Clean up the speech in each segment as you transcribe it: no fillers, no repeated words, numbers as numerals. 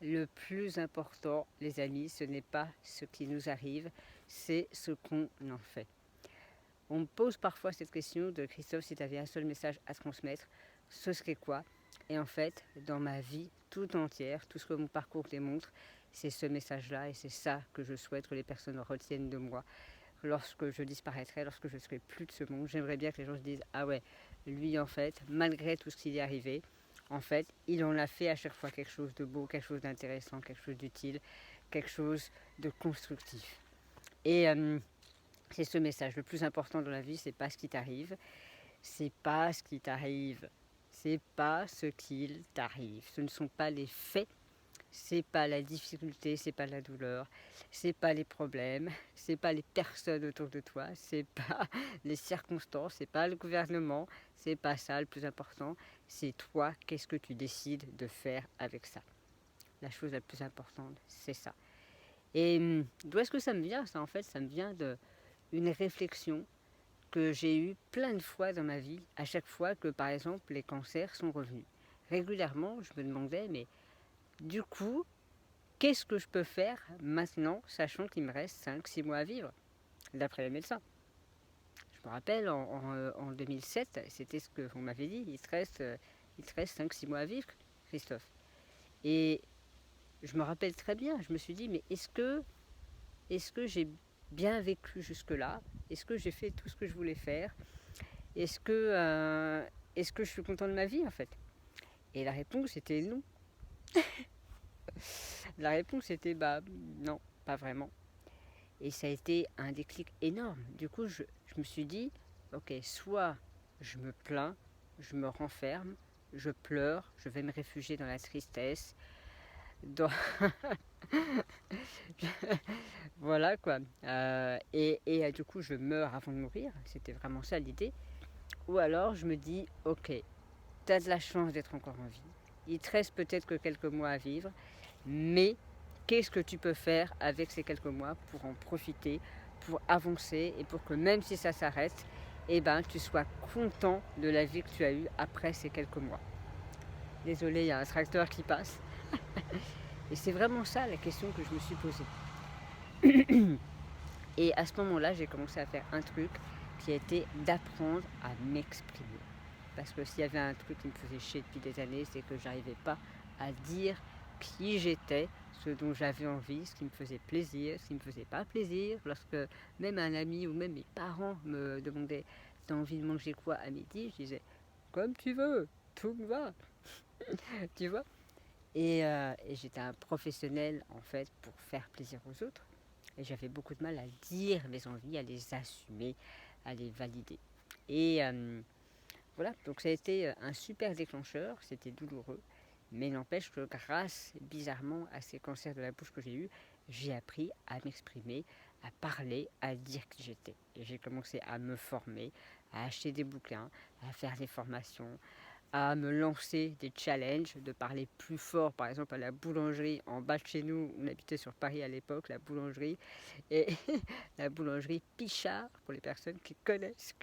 Le plus important, les amis, ce n'est pas ce qui nous arrive, c'est ce qu'on en fait. On me pose parfois cette question de Christophe, si tu avais un seul message à transmettre, ce serait quoi? Et en fait, dans ma vie tout entière, tout ce que mon parcours démontre, c'est ce message-là et c'est ça que je souhaite que les personnes retiennent de moi. Lorsque je disparaîtrai, lorsque je ne serai plus de ce monde, j'aimerais bien que les gens se disent ah ouais, lui en fait, malgré tout ce qui lui est arrivé, en fait, il en a fait à chaque fois quelque chose de beau, quelque chose d'intéressant, quelque chose d'utile, quelque chose de constructif. Et c'est ce message. Le plus important dans la vie, c'est pas ce qui t'arrive, c'est pas ce qui t'arrive, c'est pas ce qu'il t'arrive. Ce ne sont pas les faits, c'est pas la difficulté, c'est pas la douleur, c'est pas les problèmes, c'est pas les personnes autour de toi, c'est pas les circonstances, c'est pas le gouvernement, c'est pas ça le plus important, c'est toi, qu'est-ce que tu décides de faire avec ça. La chose la plus importante, c'est ça. Et d'où est-ce que ça me vient ça? En fait, ça me vient d'une réflexion que j'ai eue plein de fois dans ma vie, à chaque fois que par exemple les cancers sont revenus. Régulièrement, je me demandais, mais du coup, qu'est-ce que je peux faire maintenant, sachant qu'il me reste 5-6 mois à vivre, d'après les médecins? Je me rappelle, en 2007, c'était ce qu'on m'avait dit, il te reste 5-6 mois à vivre, Christophe. Et je me rappelle très bien, je me suis dit, mais est-ce que j'ai bien vécu jusque-là? Est-ce que j'ai fait tout ce que je voulais faire? Est-ce que je suis content de ma vie, en fait? Et la réponse était non. La réponse était bah non, pas vraiment. Et ça a été un déclic énorme. Du coup, je me suis dit, ok, soit je me plains, je me renferme, je pleure, je vais me réfugier dans la tristesse, dans... voilà quoi. Et du coup, je meurs avant de mourir, c'était vraiment ça l'idée. Ou alors, je me dis, ok, t'as de la chance d'être encore en vie. Il te reste peut-être que quelques mois à vivre, mais qu'est-ce que tu peux faire avec ces quelques mois pour en profiter, pour avancer et pour que même si ça s'arrête, eh ben, tu sois content de la vie que tu as eue après ces quelques mois. Désolé, il y a un tracteur qui passe. Et c'est vraiment ça la question que je me suis posée. Et à ce moment-là, j'ai commencé à faire un truc qui a été d'apprendre à m'exprimer. Parce que s'il y avait un truc qui me faisait chier depuis des années, c'est que j'arrivais pas à dire qui j'étais, ce dont j'avais envie, ce qui me faisait plaisir, ce qui me faisait pas plaisir. Lorsque même un ami ou même mes parents me demandaient t'as envie de manger quoi à midi, je disais comme tu veux, tout me va, tu vois. Et j'étais un professionnel en fait pour faire plaisir aux autres. Et j'avais beaucoup de mal à dire mes envies, à les assumer, à les valider. Et voilà, donc ça a été un super déclencheur, c'était douloureux, mais n'empêche que grâce, bizarrement, à ces cancers de la bouche que j'ai eus, j'ai appris à m'exprimer, à parler, à dire qui j'étais. Et j'ai commencé à me former, à acheter des bouquins, à faire des formations, à me lancer des challenges, de parler plus fort, par exemple à la boulangerie en bas de chez nous, on habitait sur Paris à l'époque, la boulangerie, et la boulangerie Pichard, pour les personnes qui connaissent.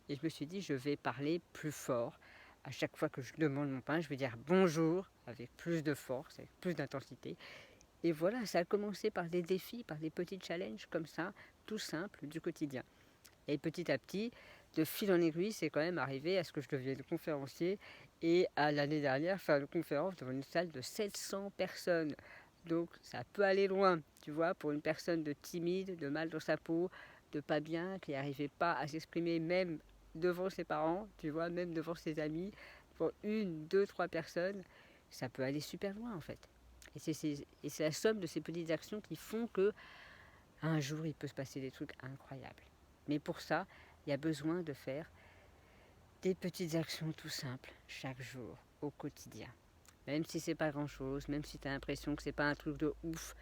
Et je me suis dit, je vais parler plus fort. À chaque fois que je demande mon pain, je vais dire bonjour avec plus de force, avec plus d'intensité. Et voilà, ça a commencé par des défis, par des petits challenges comme ça, tout simples du quotidien. Et petit à petit, de fil en aiguille, c'est quand même arrivé à ce que je devienne conférencier et à l'année dernière faire une conférence devant une salle de 700 personnes. Donc ça peut aller loin, tu vois, pour une personne de timide, de mal dans sa peau, de pas bien, qui n'arrivait pas à s'exprimer même devant ses parents, tu vois, même devant ses amis, pour une, deux, trois personnes, ça peut aller super loin en fait. Et c'est la somme de ces petites actions qui font que un jour il peut se passer des trucs incroyables. Mais pour ça, il y a besoin de faire des petites actions tout simples chaque jour, au quotidien. Même si c'est pas grand chose, même si tu as l'impression que c'est pas un truc de ouf,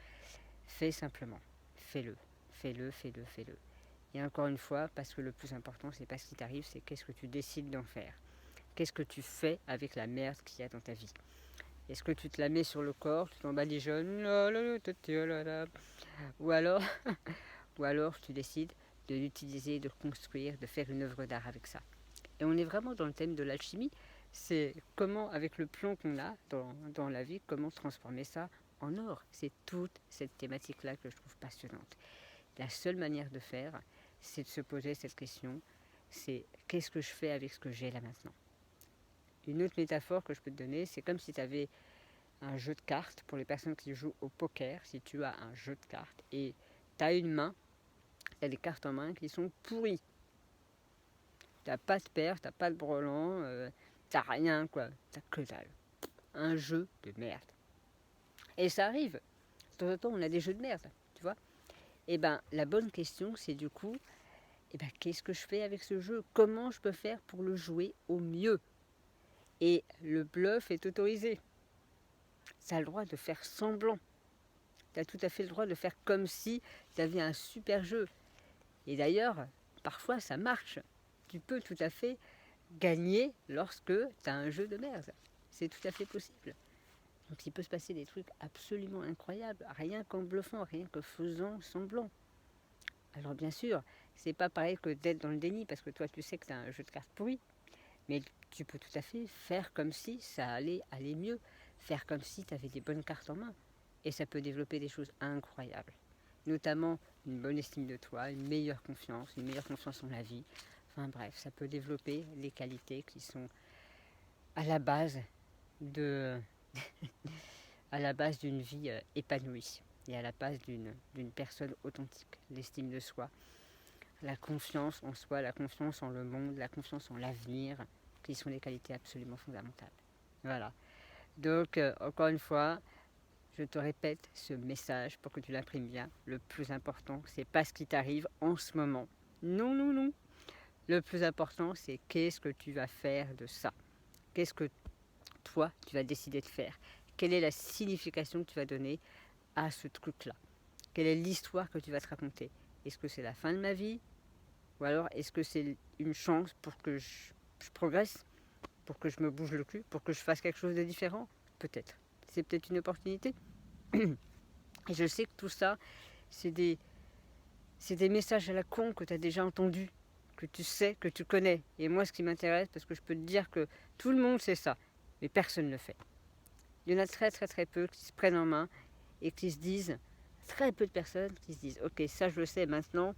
fais simplement. Fais-le, fais-le, fais-le, fais-le. Et encore une fois, parce que le plus important, c'est pas ce qui t'arrive, c'est qu'est-ce que tu décides d'en faire. Qu'est-ce que tu fais avec la merde qu'il y a dans ta vie. Est-ce que tu te la mets sur le corps, tu t'en badigeonnes, ou alors, ou alors tu décides de l'utiliser, de construire, de faire une œuvre d'art avec ça. Et on est vraiment dans le thème de l'alchimie, C'est comment, avec le plomb qu'on a dans la vie, comment transformer ça en or. C'est toute cette thématique-là que je trouve passionnante. La seule manière de faire, c'est de se poser cette question, c'est qu'est-ce que je fais avec ce que j'ai là maintenant. Une autre métaphore que je peux te donner, c'est comme si tu avais un jeu de cartes pour les personnes qui jouent au poker. Si tu as un jeu de cartes et tu as une main, tu as des cartes en main qui sont pourries. T'as pas de paire, t'as pas de brelan, t'as rien quoi, t'as que dalle. Un jeu de merde. Et ça arrive. De temps en temps, on a des jeux de merde, tu vois. Et ben, la bonne question, c'est du coup, qu'est-ce que je fais avec ce jeu? Comment je peux faire pour le jouer au mieux? Et le bluff est autorisé. Tu as le droit de faire semblant. Tu as tout à fait le droit de faire comme si tu avais un super jeu. Et d'ailleurs, parfois ça marche. Tu peux tout à fait gagner lorsque tu as un jeu de merde. C'est tout à fait possible. Donc il peut se passer des trucs absolument incroyables, rien qu'en bluffant, rien que faisant semblant. Alors bien sûr, c'est pas pareil que d'être dans le déni, parce que toi tu sais que tu as un jeu de cartes pourri, mais tu peux tout à fait faire comme si ça allait aller mieux, faire comme si tu avais des bonnes cartes en main. Et ça peut développer des choses incroyables. Notamment une bonne estime de toi, une meilleure confiance en la vie. Enfin bref, ça peut développer les qualités qui sont à la base de à la base d'une vie épanouie et à la base d'une personne authentique. L'estime de soi, la confiance en soi, la confiance en le monde, la confiance en l'avenir, qui sont des qualités absolument fondamentales. Voilà. Donc, encore une fois, je te répète ce message pour que tu l'imprimes bien. Le plus important, c'est pas ce qui t'arrive en ce moment. Non, non, non. Le plus important, c'est qu'est-ce que tu vas faire de ça. Qu'est-ce que toi, tu vas décider de faire. Quelle est la signification que tu vas donner à ce truc-là? Quelle est l'histoire que tu vas te raconter? Est-ce que c'est la fin de ma vie? Ou alors est-ce que c'est une chance pour que je progresse? Pour que je me bouge le cul? Pour que je fasse quelque chose de différent? Peut-être. C'est peut-être une opportunité. Et je sais que tout ça, c'est des messages à la con que tu as déjà entendus, que tu sais, que tu connais. Et moi, ce qui m'intéresse, parce que je peux te dire que tout le monde sait ça, mais personne ne le fait. Il y en a très très très peu qui se prennent en main et qui se disent, très peu de personnes qui se disent, ok, ça je le sais maintenant,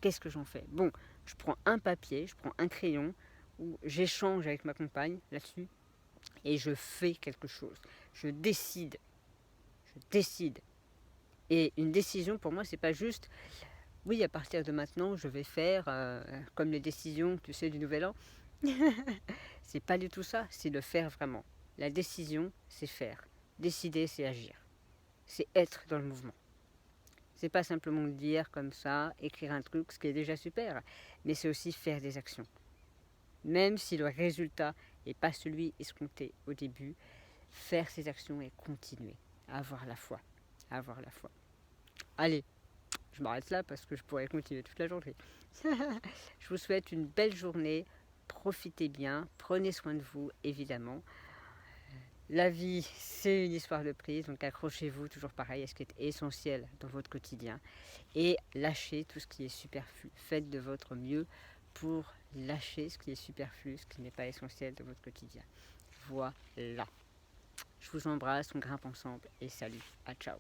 qu'est-ce que j'en fais? Bon, je prends un papier, je prends un crayon, ou j'échange avec ma compagne là-dessus, et je fais quelque chose. Je décide. Je décide. Et une décision, pour moi, c'est pas juste, oui, à partir de maintenant, je vais faire comme les décisions, tu sais, du Nouvel An. C'est pas du tout ça, c'est le faire vraiment. La décision, c'est faire. Décider, c'est agir. C'est être dans le mouvement. C'est pas simplement le dire comme ça, écrire un truc, ce qui est déjà super, mais c'est aussi faire des actions. Même si le résultat n'est pas celui escompté au début, faire ces actions et continuer à avoir la foi. À avoir la foi. Allez, je m'arrête là parce que je pourrais continuer toute la journée. Je vous souhaite une belle journée. Profitez bien, prenez soin de vous évidemment. La vie, c'est une histoire de prise, donc accrochez-vous toujours pareil à ce qui est essentiel dans votre quotidien et lâchez tout ce qui est superflu. Faites de votre mieux pour lâcher ce qui est superflu, ce qui n'est pas essentiel de votre quotidien. Voilà. Je vous embrasse, on grimpe ensemble et salut, à ciao.